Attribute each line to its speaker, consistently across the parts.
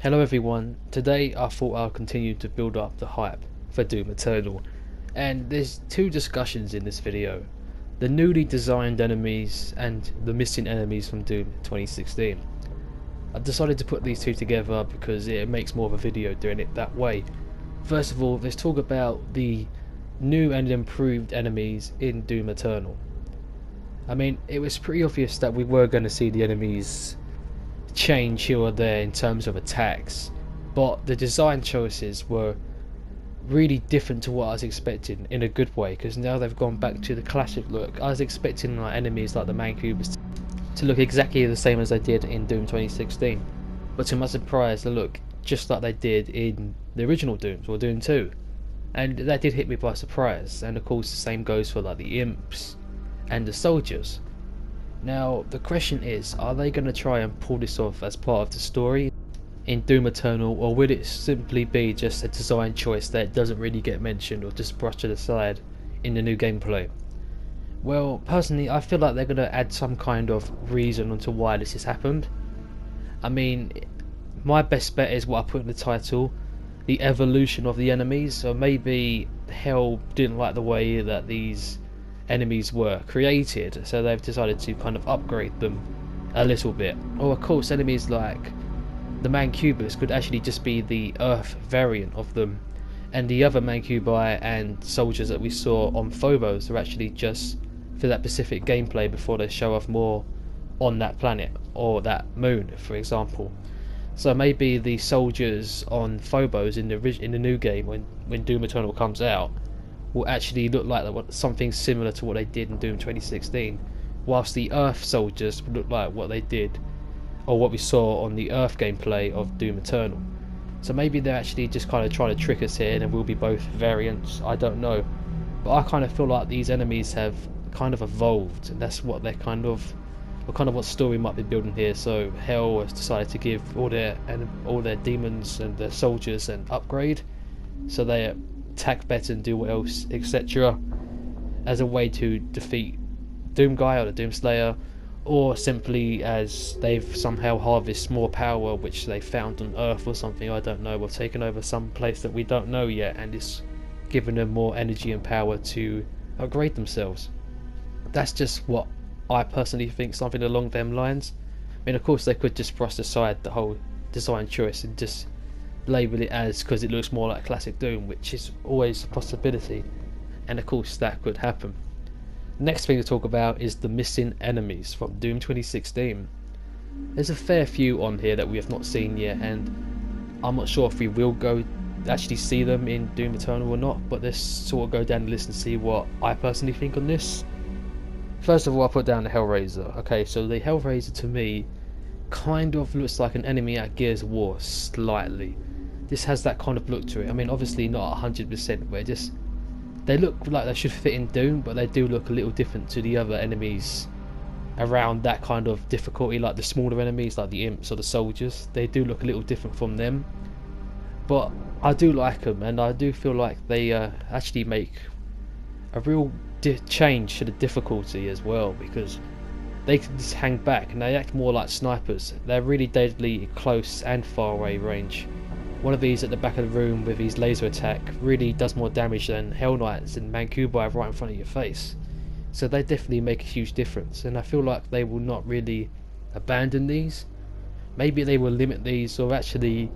Speaker 1: Hello everyone, today I thought I'll continue to build up the hype for Doom Eternal, and there's two discussions in this video: the newly designed enemies and the missing enemies from Doom 2016. I decided to put these two together because it makes more of a video doing it that way. First of all, let's talk about the new and improved enemies in Doom Eternal. I mean, it was pretty obvious that we were going to see the enemies change here or there in terms of attacks, but the design choices were really different to what I was expecting in a good way, because now they've gone back to the classic look. I was expecting enemies like the Mancubus to look exactly the same as they did in Doom 2016, but to my surprise they look just like they did in the original Dooms or Doom 2, and that did hit me by surprise. And of course the same goes for like the imps and the soldiers. Now the question is, are they going to try and pull this off as part of the story in Doom Eternal, or will it simply be just a design choice that doesn't really get mentioned or just brushed aside in the new gameplay? Well, personally I feel like they're going to add some kind of reason onto why this has happened. I mean, my best bet is what I put in the title, the evolution of the enemies. So maybe Hell didn't like the way that these enemies were created, so they've decided to kind of upgrade them a little bit. Or of course enemies like the Mancubus could actually just be the Earth variant of them, and the other Mancubi and soldiers that we saw on Phobos are actually just for that specific gameplay before they show off more on that planet or that moon, for example. So maybe the soldiers on Phobos in the new game, when Doom Eternal comes out, will actually look like something similar to what they did in Doom 2016, whilst the Earth soldiers will look like what they did, or what we saw on the Earth gameplay of Doom Eternal. So maybe they're actually just kind of trying to trick us here and we'll be both variants, I don't know. But I kind of feel like these enemies have kind of evolved, and that's what they're kind of what story might be building here. So Hell has decided to give all their demons and their soldiers an upgrade, so they attack better and do what else, etc., as a way to defeat Doomguy or the Doomslayer, or simply as they've somehow harvested more power which they found on Earth or something, I don't know, or taken over some place that we don't know yet, and it's given them more energy and power to upgrade themselves. That's just what I personally think, something along them lines. I mean, of course they could just brush aside the whole design choice and just label it as because it looks more like classic Doom, which is always a possibility, and of course that could happen. Next thing to talk about is the missing enemies from Doom 2016. There's a fair few on here that we have not seen yet, and I'm not sure if we will go actually see them in Doom Eternal or not, but let's sort of go down the list and see what I personally think on this. First of all, I put down the Hellraiser. Okay, so the Hellraiser to me kind of looks like an enemy at Gears of War, slightly. This has that kind of look to it. I mean, obviously not 100%, but they look like they should fit in Doom, but they do look a little different to the other enemies around that kind of difficulty, like the smaller enemies like the imps or the soldiers. They do look a little different from them, but I do like them, and I do feel like they actually make a real change to the difficulty as well, because they can just hang back and they act more like snipers. They're really deadly close and far away range. One of these at the back of the room with his laser attack really does more damage than Hell Knights and Mancubi right in front of your face. So they definitely make a huge difference, and I feel like they will not really abandon these. Maybe they will limit these, or actually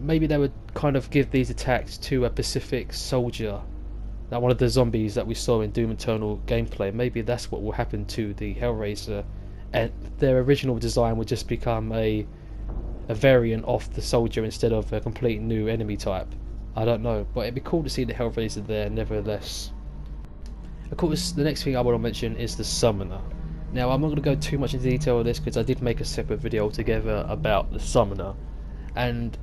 Speaker 1: maybe they would kind of give these attacks to a specific soldier, like one of the zombies that we saw in Doom Eternal gameplay. Maybe that's what will happen to the Hellraiser, and their original design will just become a variant of the soldier instead of a complete new enemy type. I don't know, but it'd be cool to see the Hellraiser there nevertheless. Of course, the next thing I want to mention is the Summoner. Now, I'm not going to go too much into detail on this because I did make a separate video altogether about the Summoner, and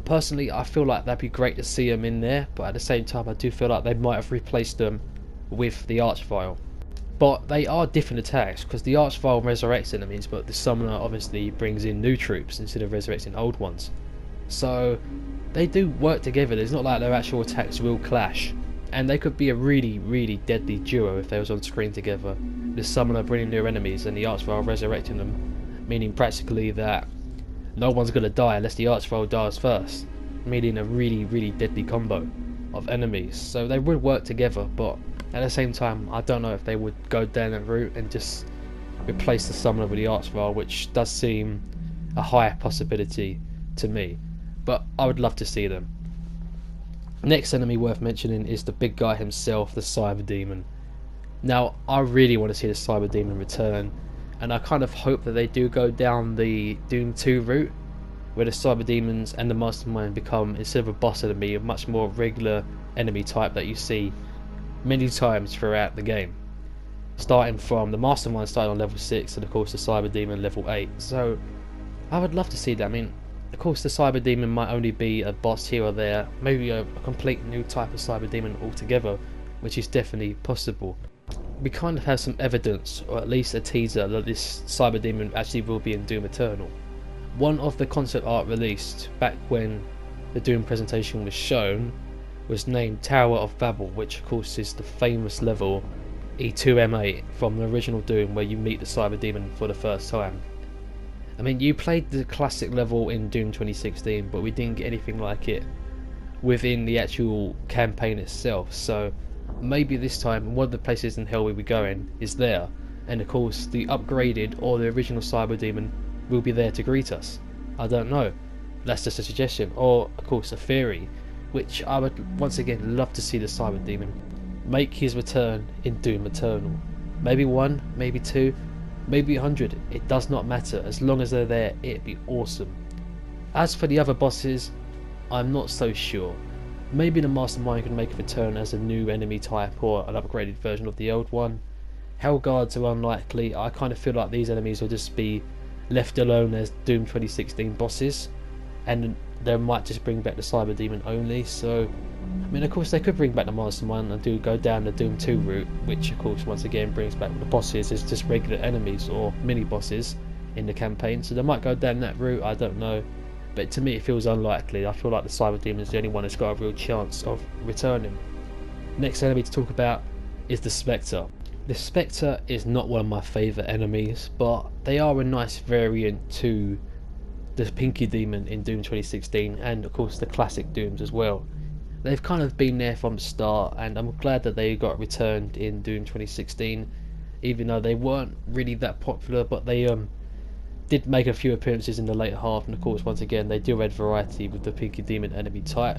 Speaker 1: personally I feel like that'd be great to see them in there, but at the same time I do feel like they might have replaced them with the Archvile. But they are different attacks, because the Archvile resurrects enemies, but the Summoner obviously brings in new troops instead of resurrecting old ones. So they do work together. It's not like their actual attacks will clash, and they could be a really, really deadly duo if they was on screen together. The Summoner bringing new enemies and the Archvile resurrecting them, meaning practically that no one's gonna die unless the Archvile dies first, meaning a really deadly combo of enemies. So they would work together, but at the same time, I don't know if they would go down that route and just replace the Summoner with the Archvile, which does seem a higher possibility to me, but I would love to see them. Next enemy worth mentioning is the big guy himself, the Cyber Demon. Now, I really want to see the Cyber Demon return, and I kind of hope that they do go down the Doom 2 route, where the Cyber Demons and the Mastermind become, instead of a boss enemy, a much more regular enemy type that you see many times throughout the game. Starting from the Mastermind starting on level 6, and of course the Cyber Demon level 8. So I would love to see that. I mean, of course the Cyber Demon might only be a boss here or there, maybe a complete new type of Cyber Demon altogether, which is definitely possible. We kind of have some evidence, or at least a teaser, that this Cyber Demon actually will be in Doom Eternal. One of the concept art released back when the Doom presentation was shown was named Tower of Babel, which of course is the famous level E2M8 from the original Doom, where you meet the Cyber Demon for the first time. I mean, you played the classic level in Doom 2016, but we didn't get anything like it within the actual campaign itself, so maybe this time one of the places in hell we'll be going is there, and of course the upgraded or the original Cyber Demon will be there to greet us. I don't know, that's just a suggestion, or of course a theory, which I would once again love to see the Cyber Demon make his return in Doom Eternal. Maybe 1, maybe 2, maybe 100, it does not matter, as long as they're there it'd be awesome. As for the other bosses, I'm not so sure. Maybe the Mastermind can make a return as a new enemy type or an upgraded version of the old one. Hellguards are unlikely. I kind of feel like these enemies will just be left alone as Doom 2016 bosses, and they might just bring back the Cyber Demon only. So I mean, of course they could bring back the Mastermind and do go down the Doom 2 route, which of course once again brings back the bosses as just regular enemies or mini bosses in the campaign. So they might go down that route, I don't know, but to me it feels unlikely. I feel like the Cyber Demon is the only one that's got a real chance of returning. Next enemy to talk about is the Spectre. The Spectre is not one of my favourite enemies, but they are a nice variant to the Pinky Demon in Doom 2016 and of course the classic Dooms as well. They've kind of been there from the start, and I'm glad that they got returned in Doom 2016, even though they weren't really that popular, but they did make a few appearances in the later half, and of course once again they do add variety with the Pinky Demon enemy type.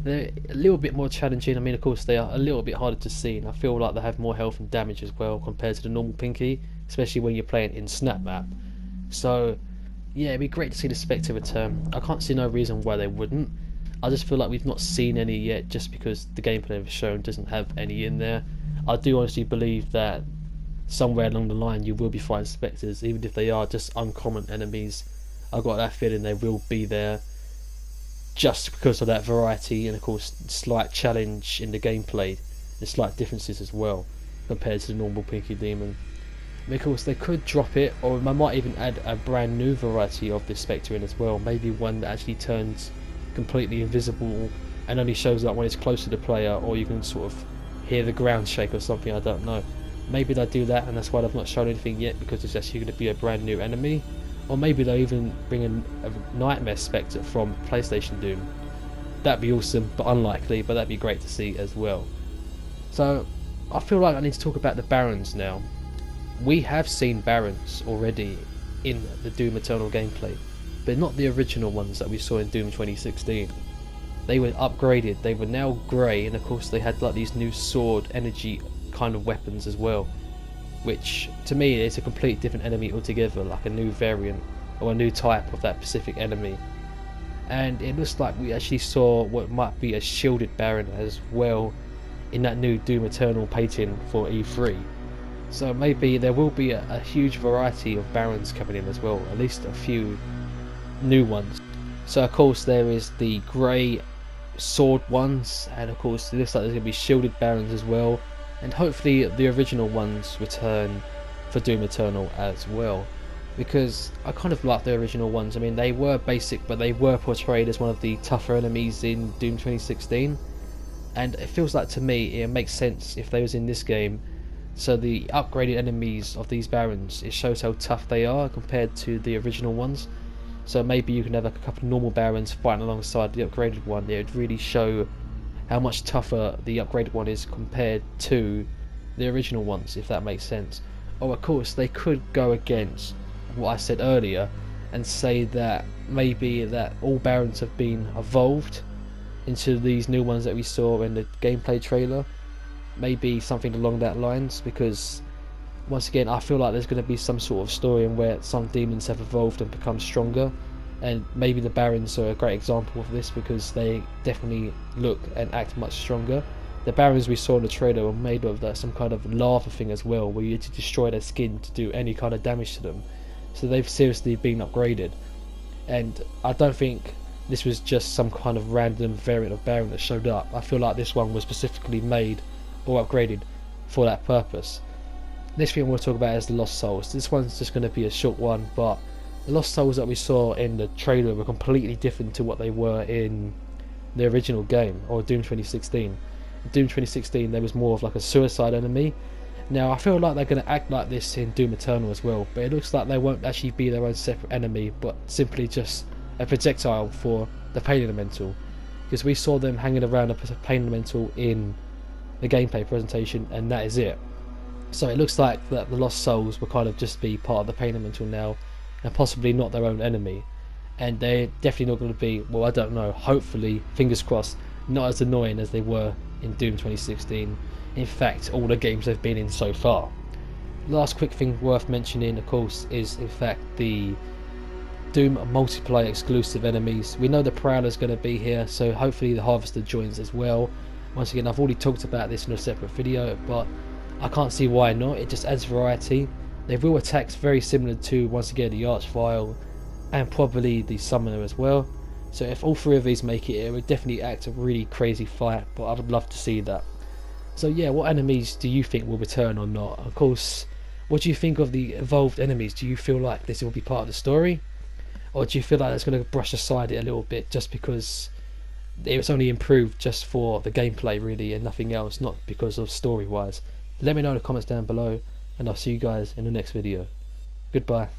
Speaker 1: They're a little bit more challenging. I mean, of course they are a little bit harder to see, and I feel like they have more health and damage as well compared to the normal Pinky, especially when you're playing in Snap Map. So yeah, it'd be great to see the Spectre return. I can't see no reason why they wouldn't. I just feel like we've not seen any yet, just because the gameplay they've shown doesn't have any in there. I do honestly believe that somewhere along the line you will be fighting Spectres, even if they are just uncommon enemies. I've got that feeling they will be there, just because of that variety and of course slight challenge in the gameplay, and slight differences as well compared to the normal Pinky Demon. Of course they could drop it, or they might even add a brand new variety of this Spectre in as well, maybe one that actually turns completely invisible and only shows up when it's close to the player, or you can sort of hear the ground shake or something, I don't know. Maybe they'll do that and that's why they've not shown anything yet, because it's actually going to be a brand new enemy. Or maybe they'll even bring in a Nightmare Spectre from PlayStation Doom. That'd be awesome, but unlikely, but that'd be great to see as well. So I feel like I need to talk about the Barons now. We have seen Barons already in the Doom Eternal gameplay, but not the original ones that we saw in Doom 2016. They were upgraded, they were now grey, and of course they had like these new sword energy kind of weapons as well, which to me is a complete different enemy altogether, like a new variant or a new type of that specific enemy. And it looks like we actually saw what might be a shielded Baron as well in that new Doom Eternal painting for E3. So maybe there will be a huge variety of Barons coming in as well, at least a few new ones. So of course there is the grey sword ones, and of course it looks like there's going to be shielded Barons as well, and hopefully the original ones return for Doom Eternal as well, because I kind of like the original ones. I mean, they were basic, but they were portrayed as one of the tougher enemies in Doom 2016, and it feels like to me it makes sense if they was in this game. So the upgraded enemies of these Barons, it shows how tough they are compared to the original ones. So maybe you can have like a couple of normal Barons fighting alongside the upgraded one. It would really show how much tougher the upgraded one is compared to the original ones, if that makes sense. Or of course they could go against what I said earlier and say that maybe that all Barons have been evolved into these new ones that we saw in the gameplay trailer. Maybe something along that lines, because once again I feel like there's going to be some sort of story in where some demons have evolved and become stronger, and maybe the Barons are a great example of this because they definitely look and act much stronger. The Barons we saw in the trailer were made of some kind of lava thing as well, where you had to destroy their skin to do any kind of damage to them. So they've seriously been upgraded, and I don't think this was just some kind of random variant of Baron that showed up. I feel like this one was specifically made or upgraded for that purpose. Next thing I want to talk about is the Lost Souls. This one's just going to be a short one, but the Lost Souls that we saw in the trailer were completely different to what they were in the original game, or Doom 2016. In Doom 2016 there was more of like a suicide enemy. Now I feel like they're going to act like this in Doom Eternal as well, but it looks like they won't actually be their own separate enemy, but simply just a projectile for the Pain Elemental, because we saw them hanging around a Pain Elemental in the gameplay presentation and that is it. So it looks like that the Lost Souls will kind of just be part of the Pain Elemental now, and possibly not their own enemy, and they're definitely not going to be, well I don't know, hopefully, fingers crossed, not as annoying as they were in Doom 2016. In fact, all the games they've been in so far. Last quick thing worth mentioning, of course, is in fact the Doom multiplayer exclusive enemies. We know the Prowler's going to be here, so hopefully the Harvester joins as well. Once again, I've already talked about this in a separate video, but I can't see why not. It just adds variety. They will attacks very similar to, once again, the Archvile and probably the Summoner as well. So if all three of these make it, it would definitely act a really crazy fight, but I would love to see that. So yeah, what enemies do you think will return or not? Of course, what do you think of the evolved enemies? Do you feel like this will be part of the story? Or do you feel like it's going to brush aside it a little bit just because it was only improved just for the gameplay really and nothing else, not because of story wise? Let me know in the comments down below, and I'll see you guys in the next video. Goodbye.